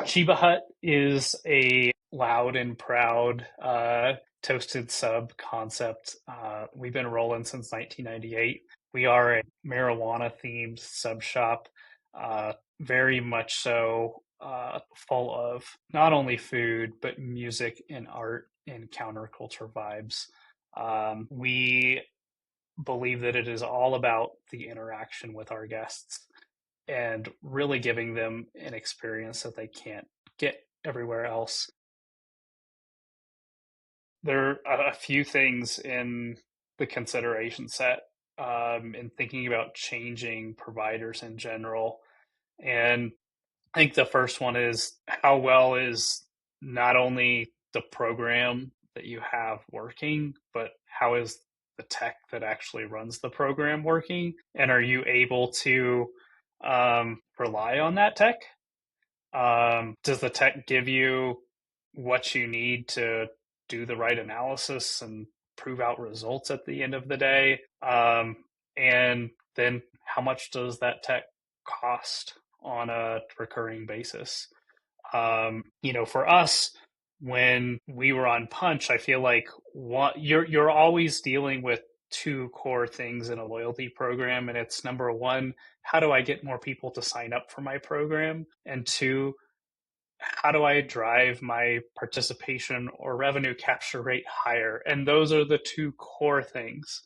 Cheba Hut is a loud and proud toasted sub concept. We've been rolling since 1998. We are a marijuana themed sub shop, very much so full of not only food, but music and art and counterculture vibes. We believe that it is all about the interaction with our guests and really giving them an experience that they can't get everywhere else. There are a few things in the consideration set in thinking about changing providers in general. And I think the first one is how well is not only the program that you have working, but how is the tech that actually runs the program working? And are you able to rely on that tech? Does the tech give you what you need to do the right analysis and prove out results at the end of the day? And then how much does that tech cost on a recurring basis? For us, when we were on Punchh, I feel like you're always dealing with two core things in a loyalty program, and it's number one, how do I get more people to sign up for my program? And two, how do I drive my participation or revenue capture rate higher? And those are the two core things.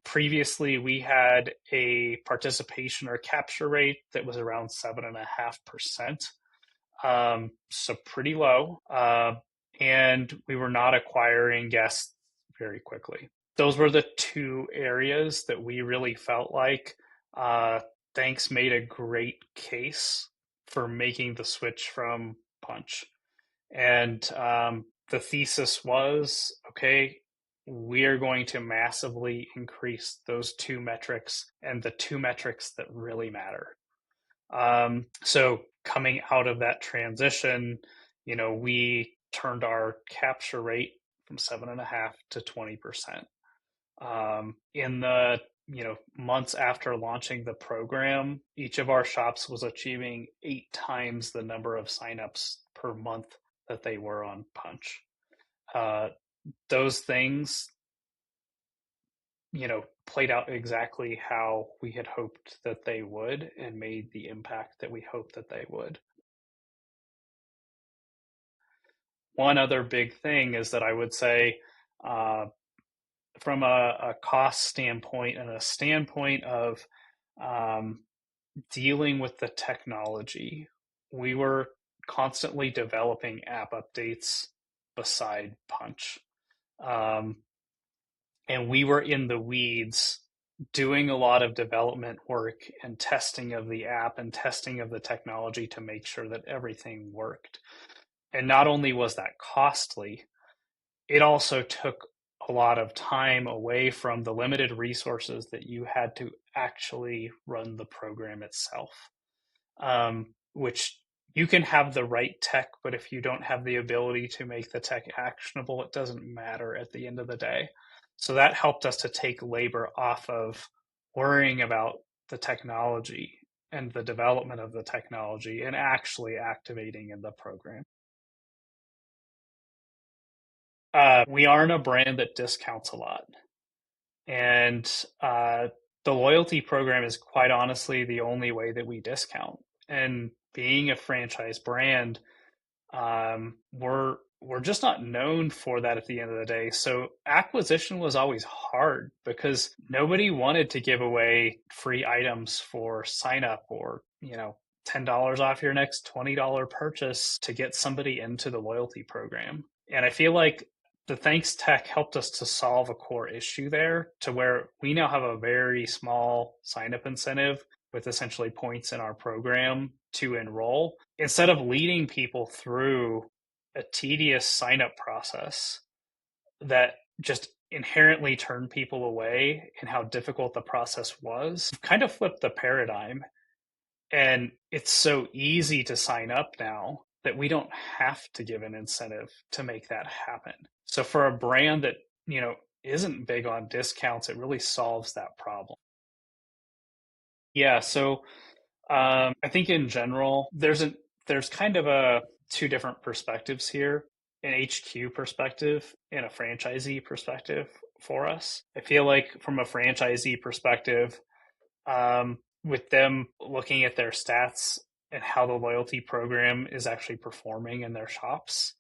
Previously, we had a participation or capture rate that was around 7.5%. So pretty low. And we were not acquiring guests very quickly. Those were the two areas that we really felt like Thanx made a great case for making the switch from Punchh. And the thesis was okay, we are going to massively increase those two metrics and the two metrics that really matter. So coming out of that transition, we turned our capture rate from 7.5 to 20%. In the months after launching the program, each of our shops was achieving 8 times the number of signups per month that they were on Punchh. Those things, played out exactly how we had hoped that they would and made the impact that we hoped that they would. One other big thing is that I would say, from a cost standpoint and a standpoint of dealing with the technology, we were constantly developing app updates beside Punchh. And we were in the weeds doing a lot of development work and testing of the app and testing of the technology to make sure that everything worked. And not only was that costly, it also took a lot of time away from the limited resources that you had to actually run the program itself. Which you can have the right tech, but if you don't have the ability to make the tech actionable, it doesn't matter at the end of the day. So that helped us to take labor off of worrying about the technology and the development of the technology and actually activating in the program. We aren't a brand that discounts a lot. And the loyalty program is quite honestly the only way that we discount. And being a franchise brand, we're just not known for that at the end of the day. So acquisition was always hard because nobody wanted to give away free items for sign up or, $10 off your next $20 purchase to get somebody into the loyalty program. And I feel like the Thanx tech helped us to solve a core issue there to where we now have a very small sign up incentive with essentially points in our program to enroll instead of leading people through a tedious sign up process that just inherently turned people away and how difficult the process was. We've kind of flipped the paradigm, and it's so easy to sign up now that we don't have to give an incentive to make that happen. So for a brand that, isn't big on discounts, it really solves that problem. Yeah, so I think in general, there's an there's kind of a two different perspectives here, an HQ perspective and a franchisee perspective for us. I feel like from a franchisee perspective, with them looking at their stats and how the loyalty program is actually performing in their shops,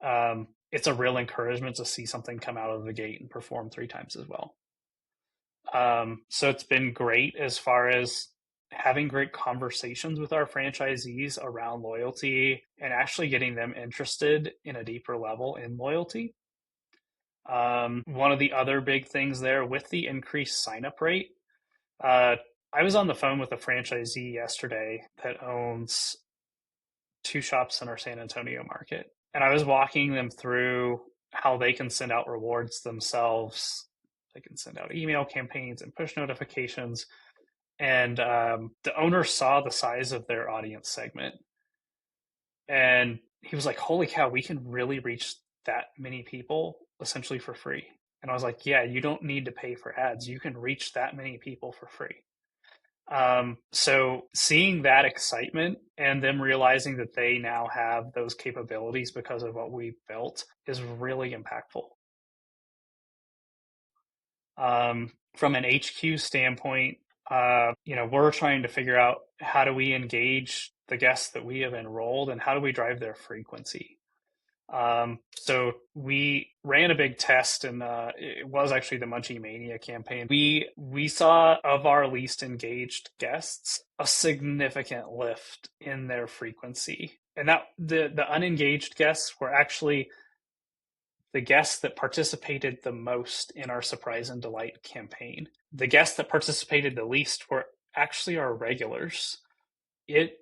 it's a real encouragement to see something come out of the gate and perform three times as well. So it's been great as far as having great conversations with our franchisees around loyalty and actually getting them interested in a deeper level in loyalty. One of the other big things there with the increased sign up rate, uh, I was on the phone with a franchisee yesterday that owns two shops in our San Antonio market. And I was walking them through how they can send out rewards themselves. They can send out email campaigns and push notifications. And the owner saw the size of their audience segment. And he was like, holy cow, we can really reach that many people essentially for free. And I was like, yeah, you don't need to pay for ads. You can reach that many people for free. So seeing that excitement and them realizing that they now have those capabilities because of what we built is really impactful. From an HQ standpoint, we're trying to figure out how do we engage the guests that we have enrolled and how do we drive their frequency. So we ran a big test, and it was actually the Munchie Mania campaign. We saw of our least engaged guests a significant lift in their frequency, and that the unengaged guests were actually the guests that participated the most in our Surprise and Delight campaign. The guests that participated the least were actually our regulars. It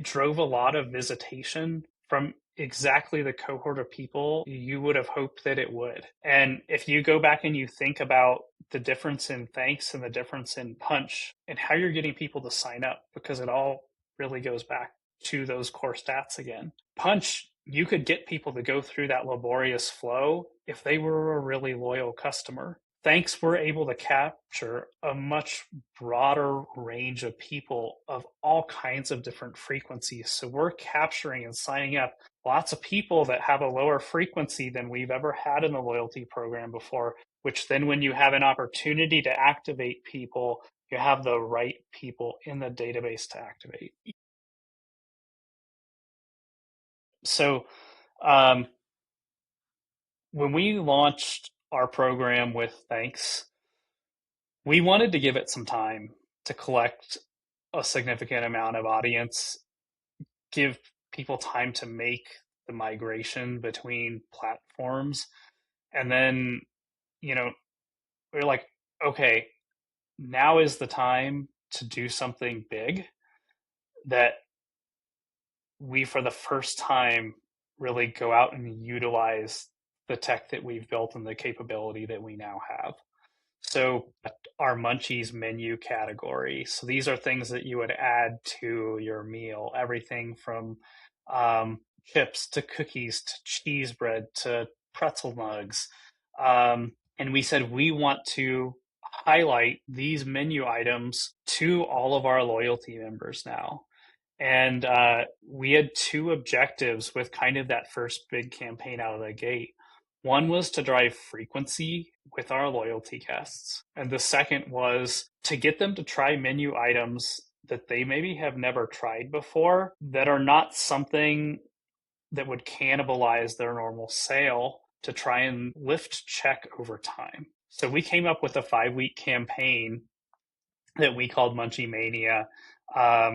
drove a lot of visitation from exactly the cohort of people you would have hoped that it would. And if you go back and you think about the difference in Thanx and the difference in Punchh and how you're getting people to sign up, because it all really goes back to those core stats again. Punchh, you could get people to go through that laborious flow if they were a really loyal customer. Thanks, we're able to capture a much broader range of people of all kinds of different frequencies. So we're capturing and signing up lots of people that have a lower frequency than we've ever had in the loyalty program before, which then when you have an opportunity to activate people, you have the right people in the database to activate. So um, when we launched our program with Thanks, we wanted to give it some time to collect a significant amount of audience, give people time to make the migration between platforms. And then, you know, we're like, okay, now is the time to do something big that we, for the first time, really go out and utilize the tech that we've built and the capability that we now have. So our Munchies menu category. So these are things that you would add to your meal. Everything from chips to cookies to cheese bread to pretzel mugs. And we said we want to highlight these menu items to all of our loyalty members now. And we had two objectives with kind of that first big campaign out of the gate. One was to drive frequency with our loyalty guests. And the second was to get them to try menu items that they maybe have never tried before that are not something that would cannibalize their normal sale to try and lift check over time. So we came up with a 5-week campaign that we called Munchie Mania,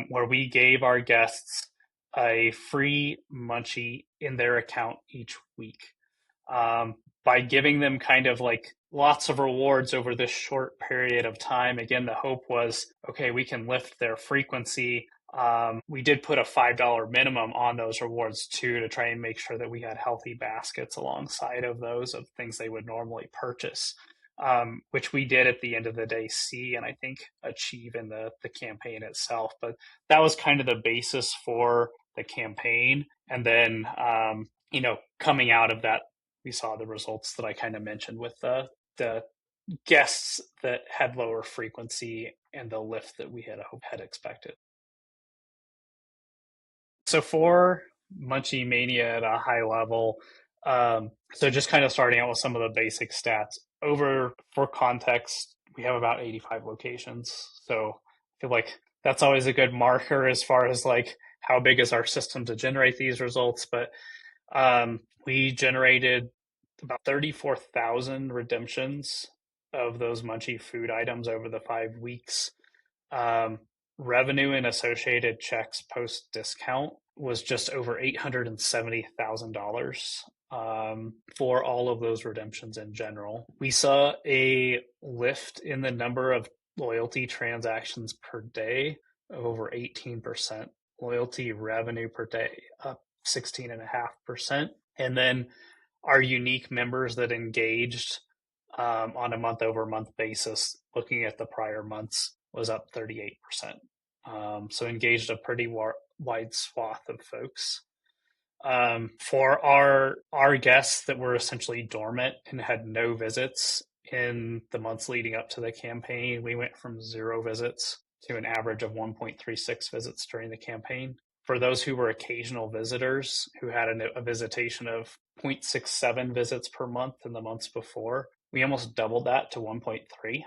where we gave our guests a free munchie in their account each week, by giving them kind of like lots of rewards over this short period of time. Again, the hope was, okay, we can lift their frequency. We did put a $5 minimum on those rewards too, to try and make sure that we had healthy baskets alongside of those of things they would normally purchase. Which we did at the end of the day see and I think achieve in the campaign itself. But that was kind of the basis for the campaign. And then, coming out of that, we saw the results that I kind of mentioned with the guests that had lower frequency and the lift that we had expected. So for Munchie Mania at a high level, so just kind of starting out with some of the basic stats. Over for context, we have about 85 locations. So I feel like that's always a good marker as far as like how big is our system to generate these results. But we generated about 34,000 redemptions of those Munchie food items over the 5 weeks. Um, Revenue and associated checks post discount was just over $870,000 for all of those redemptions in general. We saw a lift in the number of loyalty transactions per day of over 18%. Loyalty revenue per day up 16.5%. And then our unique members that engaged on a month over month basis, looking at the prior months, was up 38%. So engaged a pretty wide swath of folks. For our guests that were essentially dormant and had no visits in the months leading up to the campaign, we went from 0 visits to an average of 1.36 visits during the campaign. For those who were occasional visitors who had a visitation of 0.67 visits per month in the months before, we almost doubled that to 1.3.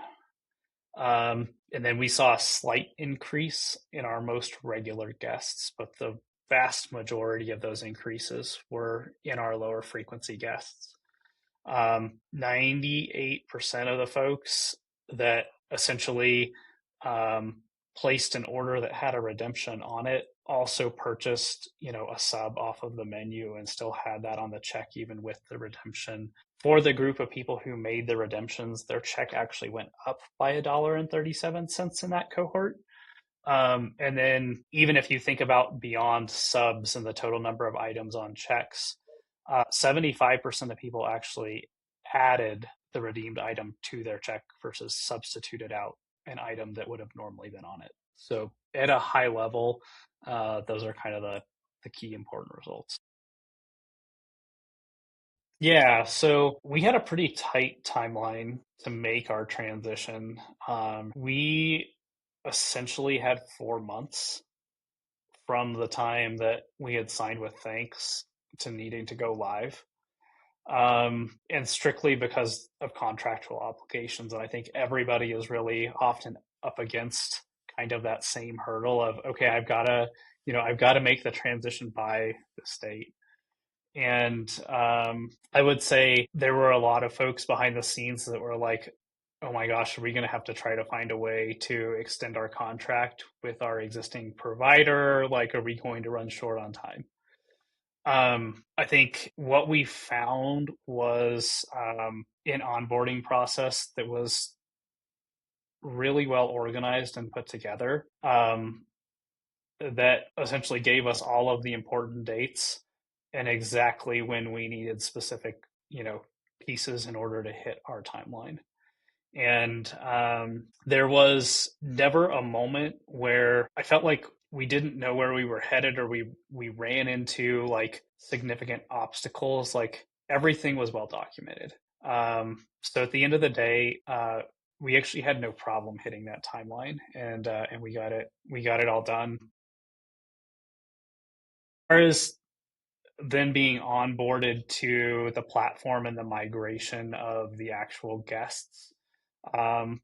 And then we saw a slight increase in our most regular guests, but the vast majority of those increases were in our lower frequency guests. 98% of the folks that essentially placed an order that had a redemption on it also purchased, a sub off of the menu and still had that on the check even with the redemption. For the group of people who made the redemptions, their check actually went up by $1.37 in that cohort. And then even if you think about beyond subs and the total number of items on checks, 75% of people actually added the redeemed item to their check versus substituted out an item that would have normally been on it. So at a high level, those are kind of the key important results. Yeah, so we had a pretty tight timeline to make our transition. We essentially had 4 months from the time that we had signed with Thanx to needing to go live. And strictly because of contractual obligations. And I think everybody is really often up against kind of that same hurdle of, okay, I've got to make the transition by this date. And I would say there were a lot of folks behind the scenes that were like, oh my gosh, are we going to have to try to find a way to extend our contract with our existing provider? Like, are we going to run short on time? I think what we found was an onboarding process that was really well organized and put together that essentially gave us all of the important dates and exactly when we needed specific, pieces in order to hit our timeline. And there was never a moment where I felt like we didn't know where we were headed or we ran into like significant obstacles. Like everything was well documented. So at the end of the day, we actually had no problem hitting that timeline, and we got it all done. As far as then being onboarded to the platform and the migration of the actual guests, um,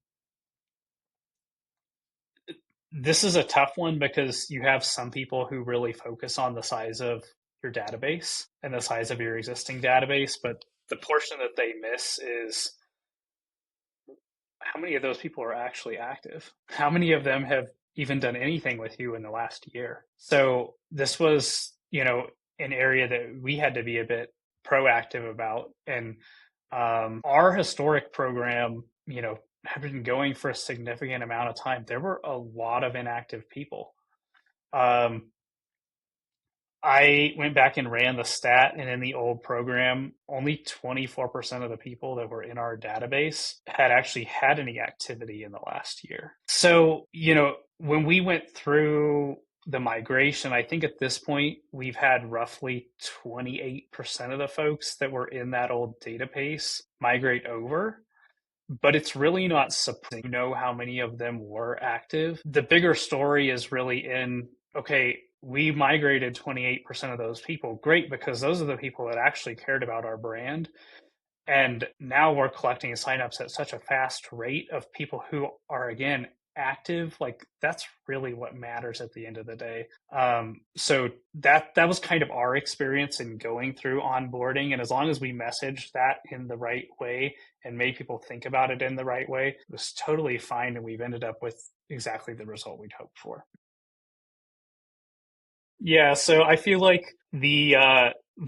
this is a tough one because you have some people who really focus on the size of your database and the size of your existing database, but the portion that they miss is how many of those people are actually active? How many of them have even done anything with you in the last year? So this was, an area that we had to be a bit proactive about. And our historic program, had been going for a significant amount of time. There were a lot of inactive people. Um, I went back and ran the stat, and in the old program, only 24% of the people that were in our database had actually had any activity in the last year. So, when we went through the migration, I think at this point, we've had roughly 28% of the folks that were in that old database migrate over. But it's really not surprising to know how many of them were active. The bigger story is really in, okay, we migrated 28% of those people. Great, because those are the people that actually cared about our brand. And now we're collecting signups at such a fast rate of people who are, again, active. Like, that's really what matters at the end of the day. So that was kind of our experience in going through onboarding. And as long as we messaged that in the right way and made people think about it in the right way, it was totally fine. And we've ended up with exactly the result we'd hoped for. Yeah, so I feel like the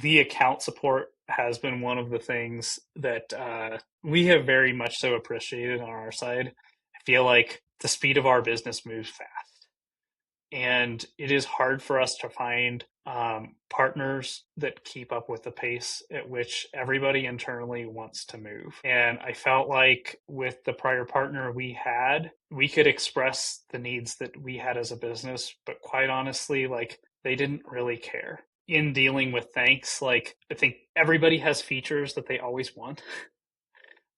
account support has been one of the things that we have very much so appreciated on our side. I feel like the speed of our business moves fast, and it is hard for us to find partners that keep up with the pace at which everybody internally wants to move. And I felt like with the prior partner we had, we could express the needs that we had as a business, but quite honestly, like, they didn't really care. In dealing with Thanx, like, I think everybody has features that they always want,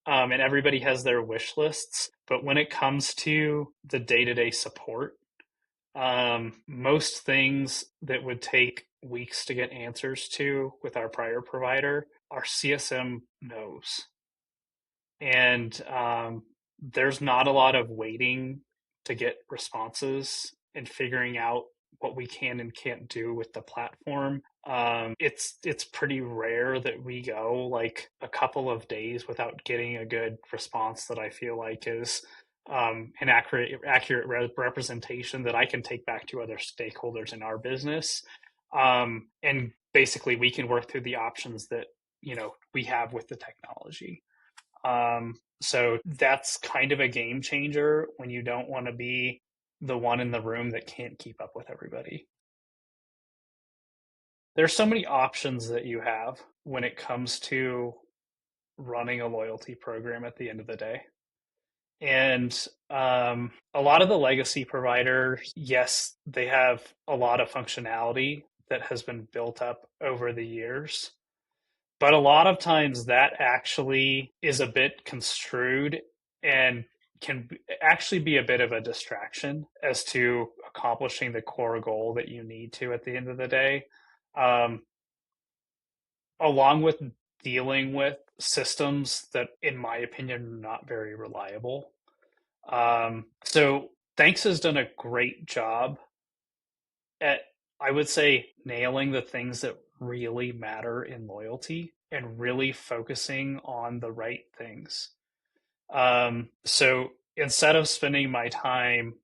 and everybody has their wish lists. But when it comes to the day to day support, most things that would take weeks to get answers to with our prior provider, our CSM knows. And there's not a lot of waiting to get responses and figuring out what we can and can't do with the platform. It's pretty rare that we go like a couple of days without getting a good response that I feel like is an accurate representation that I can take back to other stakeholders in our business. And basically, we can work through the options that we have with the technology. So that's kind of a game changer when you don't want to be the one in the room that can't keep up with everybody. There's so many options that you have when it comes to running a loyalty program at the end of the day. And a lot of the legacy providers, yes, they have a lot of functionality that has been built up over the years. But a lot of times that actually is a bit construed and can actually be a bit of a distraction as to accomplishing the core goal that you need to at the end of the day. Um, Along with dealing with systems that, in my opinion, are not very reliable. So Thanks has done a great job at, I would say, nailing the things that really matter in loyalty and really focusing on the right things. So instead of spending my time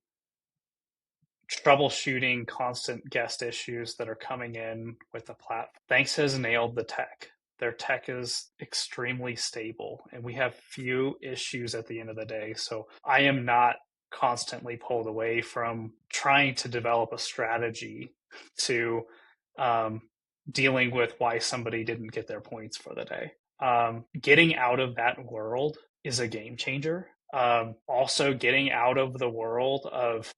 troubleshooting constant guest issues that are coming in with the platform, Thanks has nailed the tech. Their tech is extremely stable, and we have few issues at the end of the day. So I am not constantly pulled away from trying to develop a strategy to um, dealing with why somebody didn't get their points for the day. Getting out of that world is a game changer. Also, getting out of the world of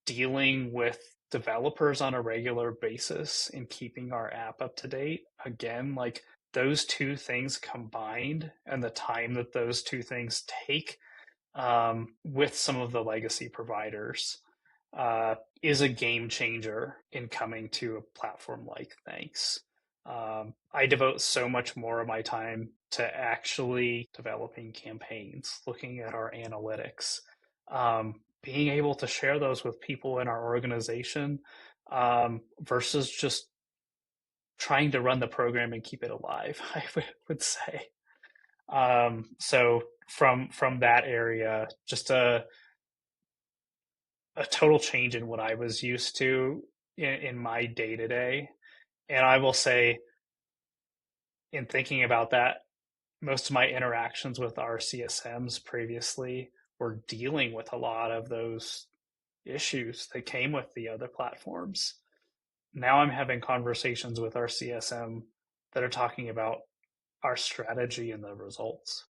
dealing with developers on a regular basis and keeping our app up to date, again, like, those two things combined and the time that those two things take with some of the legacy providers is a game changer in coming to a platform like Thanks. I devote so much more of my time to actually developing campaigns, looking at our analytics, being able to share those with people in our organization versus just trying to run the program and keep it alive, I would say. So from that area, just a total change in what I was used to in my day to day. And I will say, in thinking about that, most of my interactions with our CSMs previously were dealing with a lot of those issues that came with the other platforms. Now I'm having conversations with our CSM that are talking about our strategy and the results.